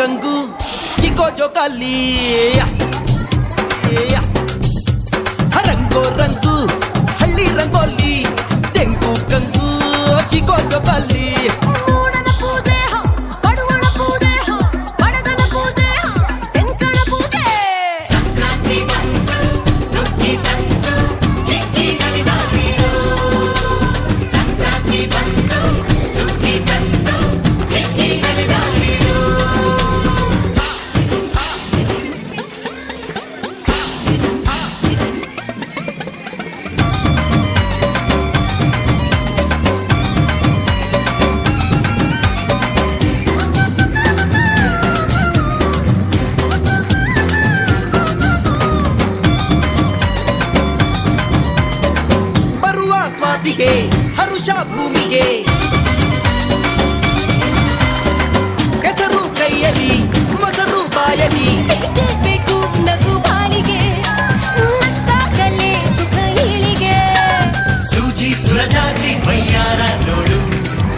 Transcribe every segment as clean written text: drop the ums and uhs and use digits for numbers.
ಕಂಗು ಚಿಕ್ಕೋ ಜೋಕಾಲಿ ರಂಗೋ ರಂಗು ಹಳ್ಳಿ ರಂಗೋಲಿ ತೆಂಗು ಕಂಗು ಚಿಕ್ಕೋ ಜೋಕಾಲಿ ಸ್ವಾತಿಗೆ ಹರುಷ ಭೂಮಿಗೆ ಕೆಸರು ಕೈಯಲ್ಲಿ ಮೊಸರು ಬಾಯಲಿ ಬೇಕು ನಗು ಬಾಳಿಗೆ ನತ್ತಾಗಲೇ ಸುಖ ಏಳಿಗೆ ಸೂಜಿ ಸುರಜಾಜಿ ಮೈಯಾರ ನೋಡು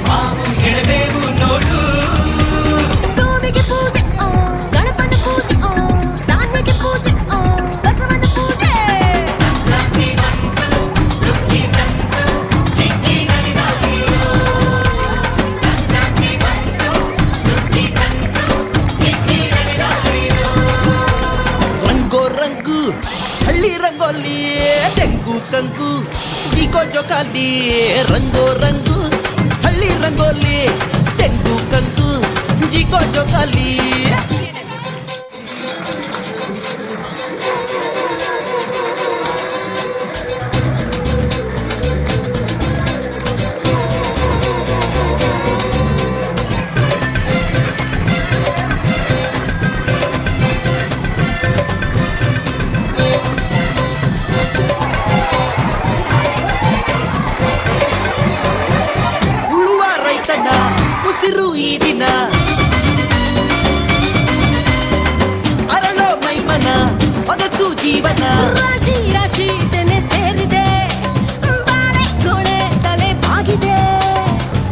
ಮಾವು ಎಳಬೇವು ನೋಡು ಭೂಮಿಗೆ ಪೂಜೆ ಗಣಪನ ಪೂಜೆ ಧಾನ್ಯಕ್ಕೆ ಪೂಜೆ ಬಸವನ ಪೂಜೆ ಸಂಕ್ರಾಂತಿ ಬಂತು ಸುಗ್ಗಿ ತಂತು ಹಿಗ್ಗಿನಲ್ಲಿ ನಾವಿರೋ ಸಂಕ್ರಾಂತಿ ಬಂತು ಸುಗ್ಗಿ ತಂತು ಹಿಗ್ಗಿನಲ್ಲಿ ನಾವಿರೋ ರಂಗೋ ರಂಗು ಹಳ್ಳಿ ರಂಗೋಲಿ ತೆಂಗು ಕಂಗು ಚಿಕ್ಕೋ ಜೋಕಾಲಿ ರಂಗೋ ರಂಗು ಹಳ್ಳಿ ರಂಗೋಲಿ ತೆಂಗು ಕಂಗು ಚಿಕ್ಕೋ ಜೋಕಾಲಿ ಉಳುವ ರೈತನ ಉಸಿರು ಈ ದಿನ ಅರಳೋ ಮೈಮನ ಸೊಗಸು ಜೀವನ ರಾಶಿ ರಾಶಿ ತೆನೆ ಸೇರಿದೆ ಬಾಳೆ ಗೋಡೆ ತಲೆ ಬಾಗಿದೆ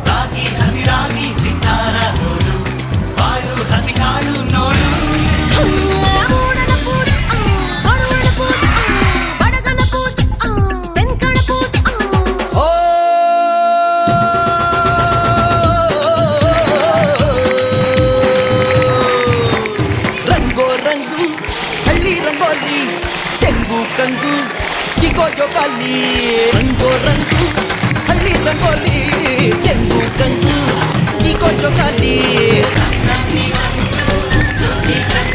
ರಾಗಿ ಹಸಿರಾಗಿ ಚಿತ್ತಾರ ನೋಡು ಬಾಳು ಹಸಿ ಕಾಳು ನೋಡು ಮೂಡನ ಪೂಜೆ ಬಡವನ ಪೂಜೆ ಬಡಗನ ಪೂಜೆ ತೆಂಕಣ ಪೂಜೆ ಓ ರಂಗೋ ರಂಗು ಹಳ್ಳಿ ರಂಗೋಲಿ ತೆಂಗು ಕಂಗು ಚಿಕ್ಕೋ ಜೋಕಾಲಿ ರಂಗೋ ರಂಗು ಹಳ್ಳಿ ರಂಗೋಲಿ ತೆಂಗು ಕಂಗು ಚಿಕ್ಕೋ ಜೋಕಾಲಿ ಸಂಕ್ರಾಂತಿ ಬಂತು ಸುಗ್ಗಿ ತಂತು